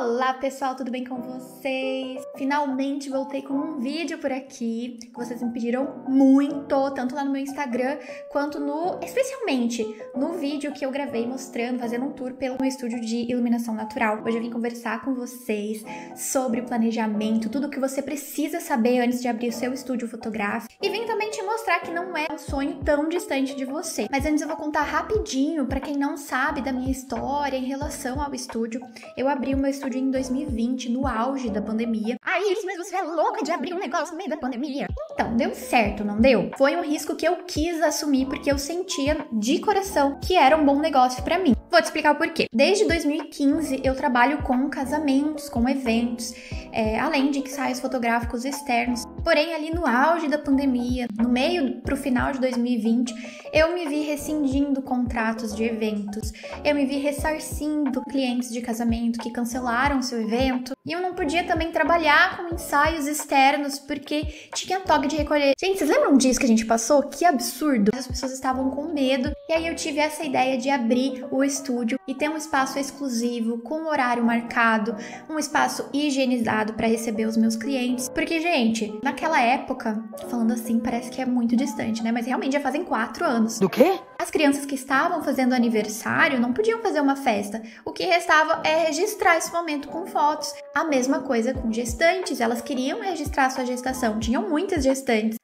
Olá pessoal, tudo bem com vocês? Finalmente voltei com um vídeo por aqui que vocês me pediram muito, tanto lá no meu Instagram quanto especialmente no vídeo que eu gravei mostrando, fazendo um tour pelo meu estúdio de iluminação natural. Hoje eu vim conversar com vocês sobre o planejamento, tudo o que você precisa saber antes de abrir o seu estúdio fotográfico e vim também te mostrar que não é um sonho tão distante de você. Mas antes eu vou contar rapidinho para quem não sabe da minha história em relação ao estúdio. Eu abri o meu estúdio em 2020, no auge da pandemia. Iris, mas você é louca de abrir um negócio no meio da pandemia? Então, deu certo, não deu? Foi um risco que eu quis assumir porque eu sentia de coração que era um bom negócio pra mim. Vou te explicar o porquê. Desde 2015 eu trabalho com casamentos, com eventos, além de ensaios fotográficos externos. Porém, ali no auge da pandemia, no meio pro final de 2020, eu me vi rescindindo contratos de eventos. Eu me vi ressarcindo clientes de casamento que cancelaram seu evento. E eu não podia também trabalhar com ensaios externos porque tinha toque de recolher. Gente, vocês lembram disso que a gente passou? Que absurdo! As pessoas estavam com medo. E aí eu tive essa ideia de abrir o estúdio e ter um espaço exclusivo, com horário marcado, um espaço higienizado para receber os meus clientes. Porque, gente, naquela época, falando assim, parece que é muito distante, né? Mas realmente já fazem 4 anos. Do quê? As crianças que estavam fazendo aniversário não podiam fazer uma festa. O que restava é registrar esse momento com fotos. A mesma coisa com gestantes. Elas queriam registrar sua gestação. Tinham muitas gestantes.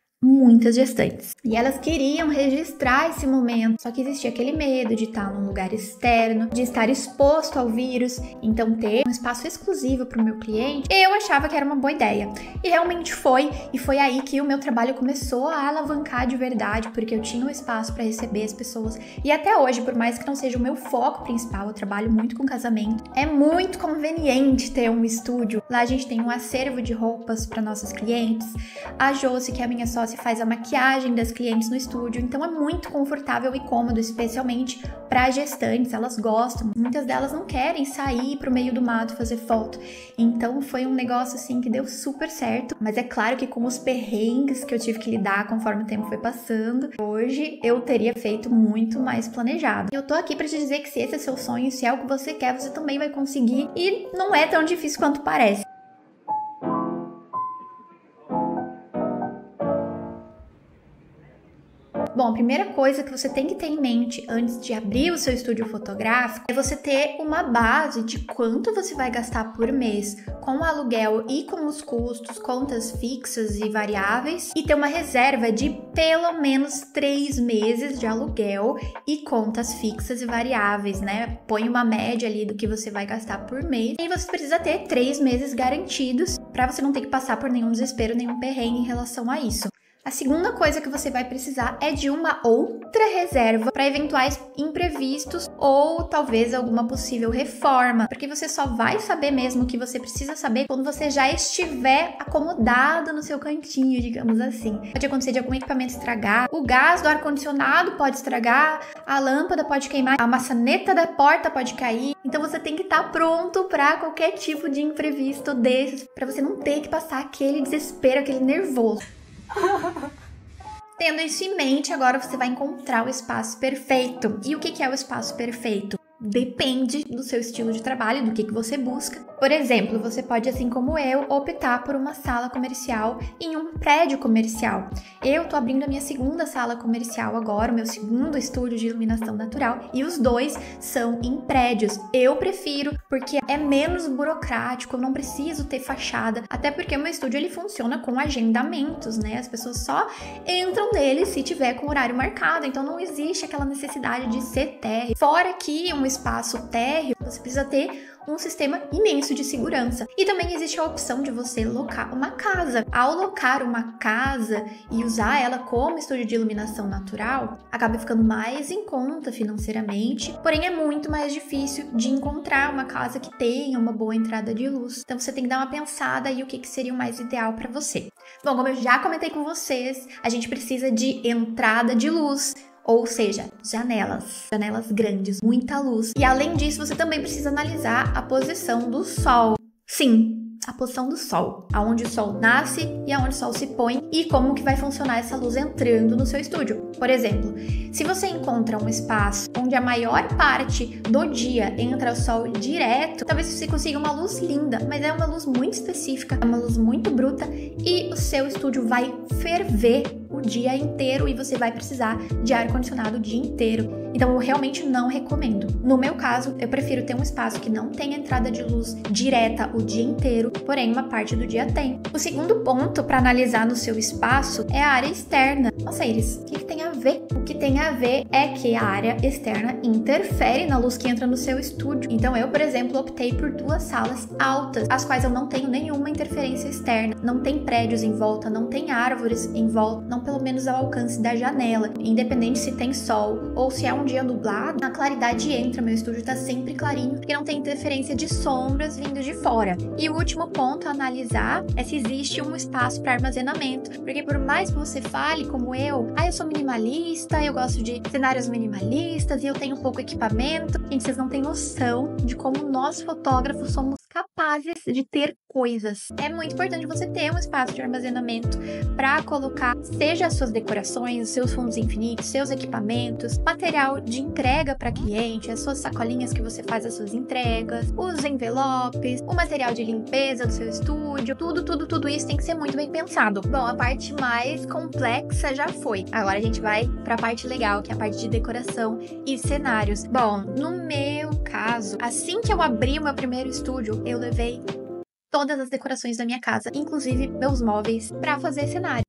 E elas queriam registrar esse momento, só que existia aquele medo de estar num lugar externo, de estar exposto ao vírus, então ter um espaço exclusivo para o meu cliente, eu achava que era uma boa ideia. E realmente foi, e foi aí que o meu trabalho começou a alavancar de verdade, porque eu tinha um espaço para receber as pessoas. E até hoje, por mais que não seja o meu foco principal, eu trabalho muito com casamento, é muito conveniente ter um estúdio. Lá a gente tem um acervo de roupas para nossas clientes, a Josi, que é a minha sócia, faz a maquiagem das clientes no estúdio, então é muito confortável e cômodo, especialmente para gestantes, elas gostam, muitas delas não querem sair pro meio do mato fazer foto, então foi um negócio assim que deu super certo, mas é claro que com os perrengues que eu tive que lidar conforme o tempo foi passando, hoje eu teria feito muito mais planejado. E eu tô aqui para te dizer que se esse é seu sonho, se é o que você quer, você também vai conseguir e não é tão difícil quanto parece. Bom, a primeira coisa que você tem que ter em mente antes de abrir o seu estúdio fotográfico é você ter uma base de quanto você vai gastar por mês com o aluguel e com os custos, contas fixas e variáveis, e ter uma reserva de pelo menos 3 meses de aluguel e contas fixas e variáveis, né? Põe uma média ali do que você vai gastar por mês e você precisa ter 3 meses garantidos para você não ter que passar por nenhum desespero, nenhum perrengue em relação a isso. A segunda coisa que você vai precisar é de uma outra reserva para eventuais imprevistos ou talvez alguma possível reforma, porque você só vai saber mesmo o que você precisa saber quando você já estiver acomodado no seu cantinho, digamos assim. Pode acontecer de algum equipamento estragar, o gás do ar-condicionado pode estragar, a lâmpada pode queimar, a maçaneta da porta pode cair, então você tem que estar pronto para qualquer tipo de imprevisto desses, para você não ter que passar aquele desespero, aquele nervoso. Tendo isso em mente, agora você vai encontrar o espaço perfeito. E o que é o espaço perfeito? Depende do seu estilo de trabalho, do que você busca. Por exemplo, você pode, assim como eu, optar por uma sala comercial em um prédio comercial. Eu tô abrindo a minha segunda sala comercial agora, o meu segundo estúdio de iluminação natural, e os dois são em prédios. Eu prefiro porque é menos burocrático, eu não preciso ter fachada, até porque o meu estúdio ele funciona com agendamentos, né? As pessoas só entram nele se tiver com horário marcado, então não existe aquela necessidade de ser térreo. Fora que um espaço térreo, você precisa ter um sistema imenso de segurança. E também existe a opção de você locar uma casa. Ao locar uma casa e usar ela como estúdio de iluminação natural, acaba ficando mais em conta financeiramente, porém é muito mais difícil de encontrar uma casa que tenha uma boa entrada de luz. Então você tem que dar uma pensada aí o que seria o mais ideal para você. Bom, como eu já comentei com vocês, a gente precisa de entrada de luz, ou seja, janelas grandes, muita luz. E além disso, você também precisa analisar a posição do sol. Sim, a posição do sol, aonde o sol nasce e aonde o sol se põe e como que vai funcionar essa luz entrando no seu estúdio. Por exemplo, se você encontra um espaço onde a maior parte do dia entra o sol direto, talvez você consiga uma luz linda, mas é uma luz muito específica, é uma luz muito bruta e o seu estúdio vai ferver o dia inteiro e você vai precisar de ar-condicionado o dia inteiro. Então eu realmente não recomendo. No meu caso, eu prefiro ter um espaço que não tenha entrada de luz direta o dia inteiro, porém uma parte do dia tem. O segundo ponto para analisar no seu espaço é a área externa. Nossa, Iris, o que tem a ver? O que tem a ver é que a área externa interfere na luz que entra no seu estúdio. Então eu, por exemplo, optei por 2 salas altas, as quais eu não tenho nenhuma interferência externa. Não tem prédios em volta, não tem árvores em volta, não pelo menos ao alcance da janela. Independente se tem sol ou se é um dia nublado, a claridade entra, meu estúdio tá sempre clarinho, porque não tem interferência de sombras vindo de fora. E o último ponto a analisar é se existe um espaço para armazenamento, porque por mais que você fale como eu sou minimalista, eu gosto de cenários minimalistas e eu tenho pouco equipamento, gente, vocês não têm noção de como nós fotógrafos somos capazes de ter coisas. É muito importante você ter um espaço de armazenamento para colocar, seja as suas decorações, os seus fundos infinitos, seus equipamentos, material de entrega para cliente, as suas sacolinhas que você faz as suas entregas, os envelopes, o material de limpeza do seu estúdio, tudo isso tem que ser muito bem pensado. Bom, a parte mais complexa já foi. Agora a gente vai para a parte legal, que é a parte de decoração e cenários. Bom, no meu caso, assim que eu abri o meu primeiro estúdio, eu levei todas as decorações da minha casa, inclusive meus móveis, para fazer cenário.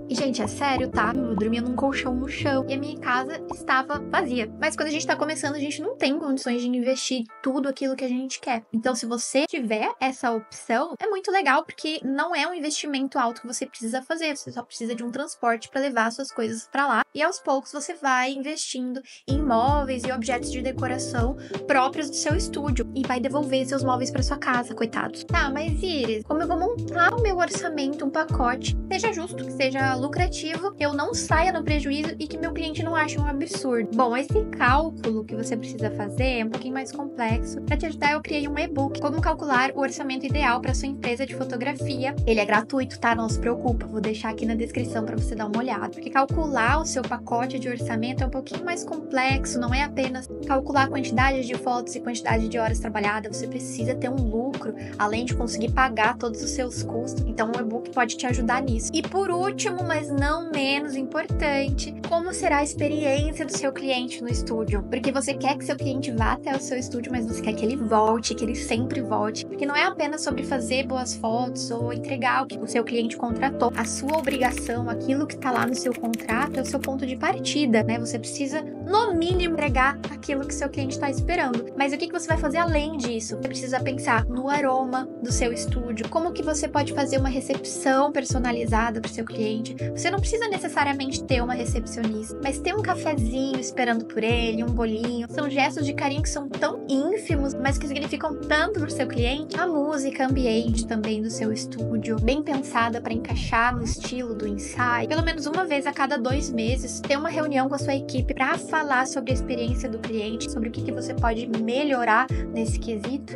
E, gente, é sério, tá? Eu dormia num colchão no chão e a minha casa estava vazia. Mas quando a gente tá começando, a gente não tem condições de investir tudo aquilo que a gente quer. Então, se você tiver essa opção, é muito legal, porque não é um investimento alto que você precisa fazer. Você só precisa de um transporte para levar suas coisas para lá. E aos poucos você vai investindo em móveis e objetos de decoração próprios do seu estúdio e vai devolver seus móveis para sua casa, coitados. Tá, mas Iris, como eu vou montar o meu orçamento, um pacote, seja justo, que seja lucrativo, que eu não saia no prejuízo e que meu cliente não ache um absurdo? Bom, esse cálculo que você precisa fazer é um pouquinho mais complexo. Para te ajudar, eu criei um e-book, como calcular o orçamento ideal para sua empresa de fotografia. Ele é gratuito, tá? Não se preocupa, vou deixar aqui na descrição para você dar uma olhada. Porque calcular o seu pacote de orçamento é um pouquinho mais complexo, não é apenas calcular a quantidade de fotos e quantidade de horas trabalhadas, você precisa ter um lucro, além de conseguir pagar todos os seus custos. Então o e-book pode te ajudar nisso. E por último, mas não menos importante, como será a experiência do seu cliente no estúdio? Porque você quer que seu cliente vá até o seu estúdio, mas você quer que ele volte, que ele sempre volte. Porque não é apenas sobre fazer boas fotos ou entregar o que o seu cliente contratou. A sua obrigação, aquilo que tá lá no seu contrato, é o seu ponto de partida, né? Você precisa, no mínimo, entregar aquilo que seu cliente está esperando. Mas o que você vai fazer além disso? Você precisa pensar no aroma do seu estúdio, como que você pode fazer uma recepção personalizada para o seu cliente. Você não precisa necessariamente ter uma recepcionista, mas ter um cafezinho esperando por ele, um bolinho. São gestos de carinho que são tão ínfimos, mas que significam tanto para o seu cliente. A música ambiente também do seu estúdio, bem pensada para encaixar no estilo do ensaio. Pelo menos uma vez a cada 2 meses, ter uma reunião com a sua equipe para falar sobre a experiência do cliente, sobre o que você pode melhorar nesse quesito.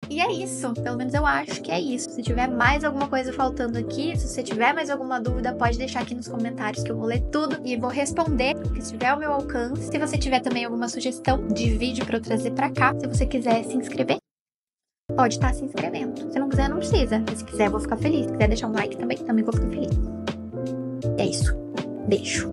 E é isso, pelo menos eu acho que é isso. Se tiver mais alguma coisa faltando aqui, se você tiver mais alguma dúvida, pode deixar aqui nos comentários que eu vou ler tudo e vou responder o que estiver ao meu alcance. Se você tiver também alguma sugestão de vídeo para eu trazer para cá, se você quiser se inscrever, pode estar se inscrevendo. Se não quiser, não precisa. Mas se quiser, eu vou ficar feliz. Se quiser deixar um like também vou ficar feliz. É isso. Beijo.